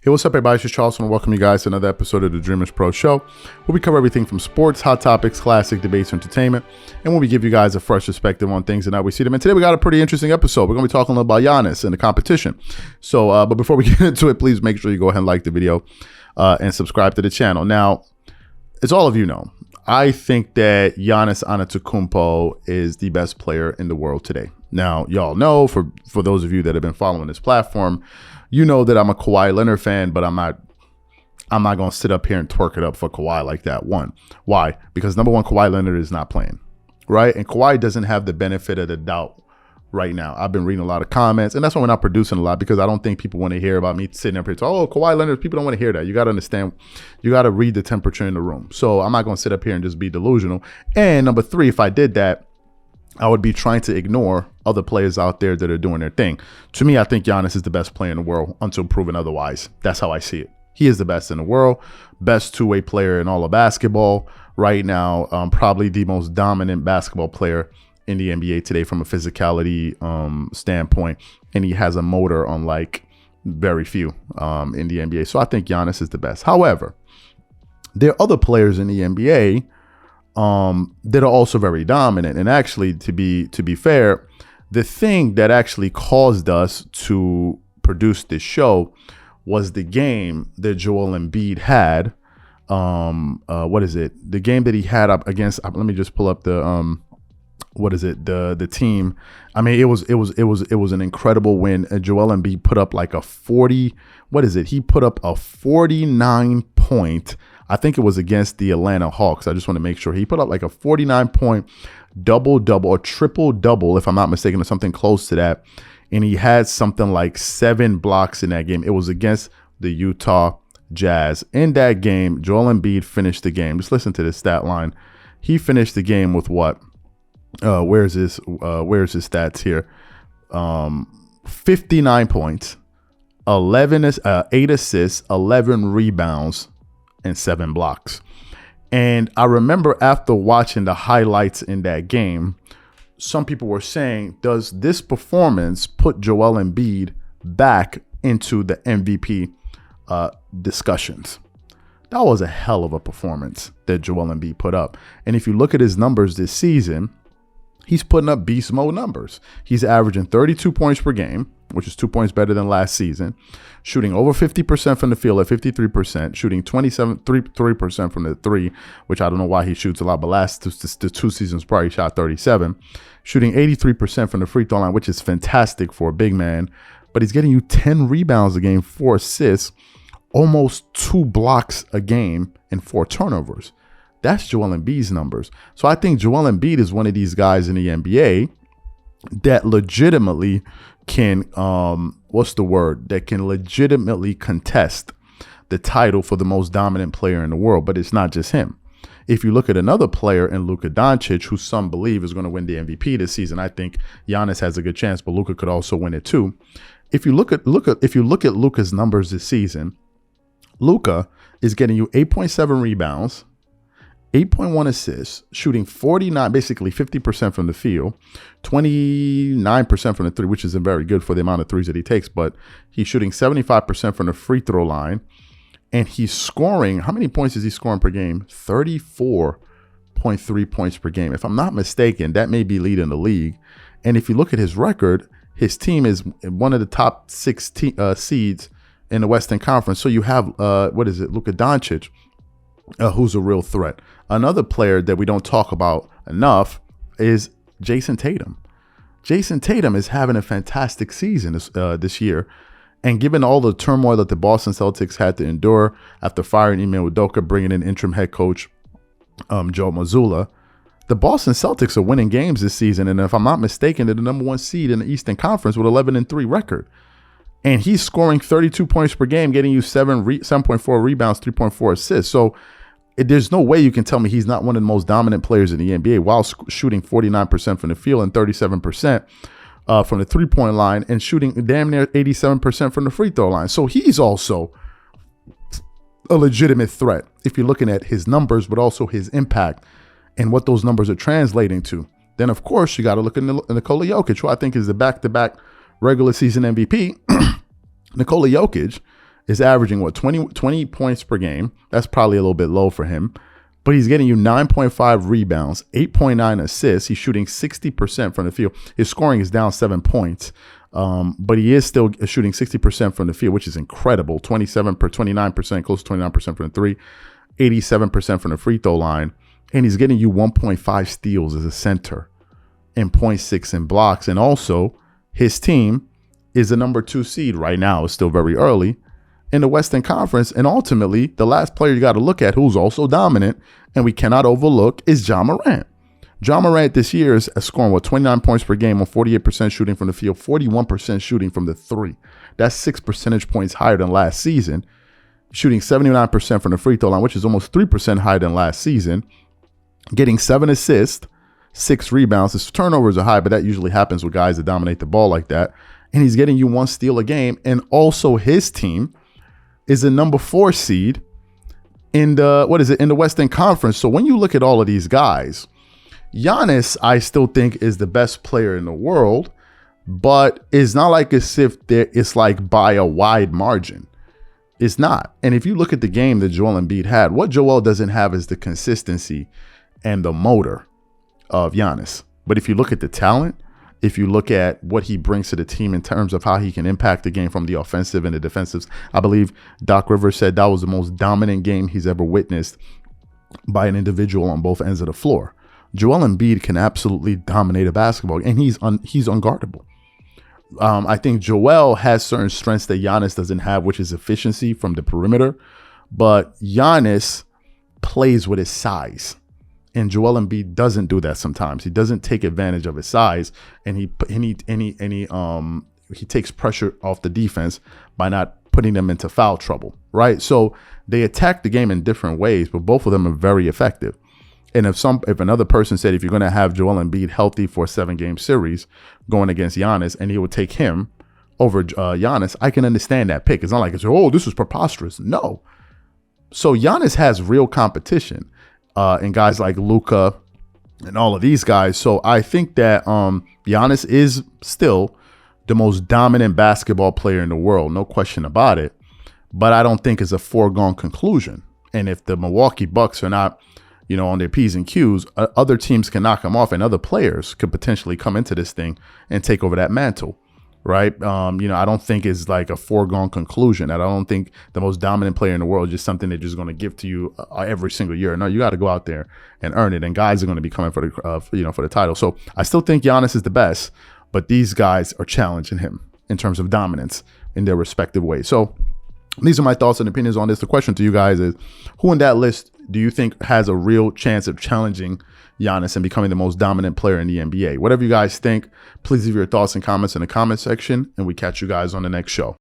Hey, what's up, everybody? It's just Charles, and welcome you guys to another episode of the Dreamerspro Show, where we cover everything from sports, hot topics, classic debates, entertainment, and when we give you guys a fresh perspective on things and how we see them. And today we got a pretty interesting episode. We're going to be talking a little about Giannis and the competition. So, but before we get into it, please make sure you go ahead and like the video and subscribe to the channel. Now, as all of you know, I think that Giannis Antetokounmpo is the best player in the world today. Now, y'all know, for those of you that have been following this platform, you know that I'm a Kawhi Leonard fan, but I'm not going to sit up here and twerk it up for Kawhi like that. One, why? Because number one, Kawhi Leonard is not playing, right? And Kawhi doesn't have the benefit of the doubt right now. I've been reading a lot of comments, and that's why we're not producing a lot, because I don't think people want to hear about me sitting up here talking, oh, Kawhi Leonard. People don't want to hear that. You got to understand, you got to read the temperature in the room. So I'm not going to sit up here and just be delusional. And number three, if I did that, I would be trying to ignore other players out there that are doing their thing. To me, I think Giannis is the best player in the world until proven otherwise. That's how I see it. He is the best in the world, best two-way player in all of basketball right now, probably the most dominant basketball player in the NBA today from a physicality standpoint. And he has a motor unlike very few in the NBA. So I think Giannis is the best. However, there are other players in the NBA that are also very dominant. And actually, to be fair, the thing that actually caused us to produce this show was the game that Joel Embiid had. What is it? The game that he had up against, let me just pull up the what is it? The team. I mean, it was an incredible win. Joel Embiid put up like a 40. What is it? He put up a 49 point. I think it was against the Atlanta Hawks. I just want to make sure he put up like a 49-point double-double or triple-double, if I'm not mistaken, or something close to that. And he had something like 7 blocks in that game. It was against the Utah Jazz. In that game, Joel Embiid finished the game. Just listen to this stat line. He finished the game with what? Where's his stats here? 59 points, 8 assists, 11 rebounds, and 7 blocks. And I remember after watching the highlights in that game, some people were saying, does this performance put Joel Embiid back into the MVP discussions? That was a hell of a performance that Joel Embiid put up. And if you look at his numbers this season, he's putting up beast mode numbers. He's averaging 32 points per game, which is 2 points better than last season, shooting over 50% from the field at 53%, shooting 3% from the three, which I don't know why he shoots a lot, but the 2 seasons prior, he shot 37, shooting 83% from the free throw line, which is fantastic for a big man, but he's getting you 10 rebounds a game, 4 assists, almost 2 blocks a game, and 4 turnovers. That's Joel Embiid's numbers. So I think Joel Embiid is one of these guys in the NBA that legitimately can, that can legitimately contest the title for the most dominant player in the world. But it's not just him. If you look at another player in Luka Doncic, who some believe is going to win the MVP this season, I think Giannis has a good chance, but Luka could also win it too. If you look at Luka's numbers this season, Luka is getting you 8.7 rebounds, 8.1 assists, shooting 49, basically 50% from the field, 29% from the three, which isn't very good for the amount of threes that he takes, but he's shooting 75% from the free throw line, and he's scoring, how many points is he scoring per game? 34.3 points per game. If I'm not mistaken, that may be leading the league. And if you look at his record, his team is one of the top 6 seeds in the Western Conference. So you have, Luka Doncic, who's a real threat. Another player that we don't talk about enough is Jason Tatum. Jason Tatum is having a fantastic season this year. And given all the turmoil that the Boston Celtics had to endure after firing Ime Udoka, bringing in interim head coach Joe Mazzulla, the Boston Celtics are winning games this season. And if I'm not mistaken, they're the number 1 seed in the Eastern Conference with 11-3 record. And he's scoring 32 points per game, getting you 7.4 rebounds, 3.4 assists. So there's no way you can tell me he's not one of the most dominant players in the NBA while shooting 49% from the field and 37% from the three-point line and shooting damn near 87% from the free throw line. So he's also a legitimate threat if you're looking at his numbers, but also his impact and what those numbers are translating to. Then, of course, you got to look at Nikola Jokic, who I think is the back-to-back regular season MVP. Nikola Jokic is averaging, what, 20 points per game. That's probably a little bit low for him. But he's getting you 9.5 rebounds, 8.9 assists. He's shooting 60% from the field. His scoring is down 7 points. But he is still shooting 60% from the field, which is incredible. 29%, close to 29% from the three, 87% from the free throw line. And he's getting you 1.5 steals as a center and 0.6 in blocks. And also, his team is the number 2 seed right now. It's still very early in the Western Conference. And ultimately, the last player you got to look at who's also dominant and we cannot overlook is Ja Morant. Ja Morant this year is scoring, 29 points per game on 48% shooting from the field, 41% shooting from the three. That's 6 percentage points higher than last season. Shooting 79% from the free throw line, which is almost 3% higher than last season. Getting 7 assists, 6 rebounds. His turnovers are high, but that usually happens with guys that dominate the ball like that. And he's getting you 1 steal a game. And also his team is the number 4 seed in the, in the Western Conference. So when you look at all of these guys, Giannis, I still think, is the best player in the world, but it's not like as if it's like by a wide margin. It's not. And if you look at the game that Joel Embiid had, what Joel doesn't have is the consistency and the motor of Giannis. But if you look at the talent, if you look at what he brings to the team in terms of how he can impact the game from the offensive and the defensive, I believe Doc Rivers said that was the most dominant game he's ever witnessed by an individual on both ends of the floor. Joel Embiid can absolutely dominate a basketball, and he's unguardable. I think Joel has certain strengths that Giannis doesn't have, which is efficiency from the perimeter. But Giannis plays with his size, and Joel Embiid doesn't do that sometimes. He doesn't take advantage of his size, and he takes pressure off the defense by not putting them into foul trouble, right? So they attack the game in different ways, but both of them are very effective. And if another person said, if you're going to have Joel Embiid healthy for a 7-game series going against Giannis, and he would take him over Giannis, I can understand that pick. It's not like, this is preposterous. No. So Giannis has real competition and guys like Luka and all of these guys. So I think that Giannis is still the most dominant basketball player in the world. No question about it. But I don't think it's a foregone conclusion. And if the Milwaukee Bucks are not, on their P's and Q's, other teams can knock him off, and other players could potentially come into this thing and take over that mantle, right? I don't think it's like a foregone conclusion. I don't think the most dominant player in the world is just something they're just going to give to you every single year. No, you got to go out there and earn it, and guys are going to be coming for the for the title. So I still think Giannis is the best, but these guys are challenging him in terms of dominance in their respective ways. So these are my thoughts and opinions on this. The question to you guys is, who in that list do you think has a real chance of challenging Giannis and becoming the most dominant player in the NBA? Whatever you guys think, please leave your thoughts and comments in the comment section, and we catch you guys on the next show.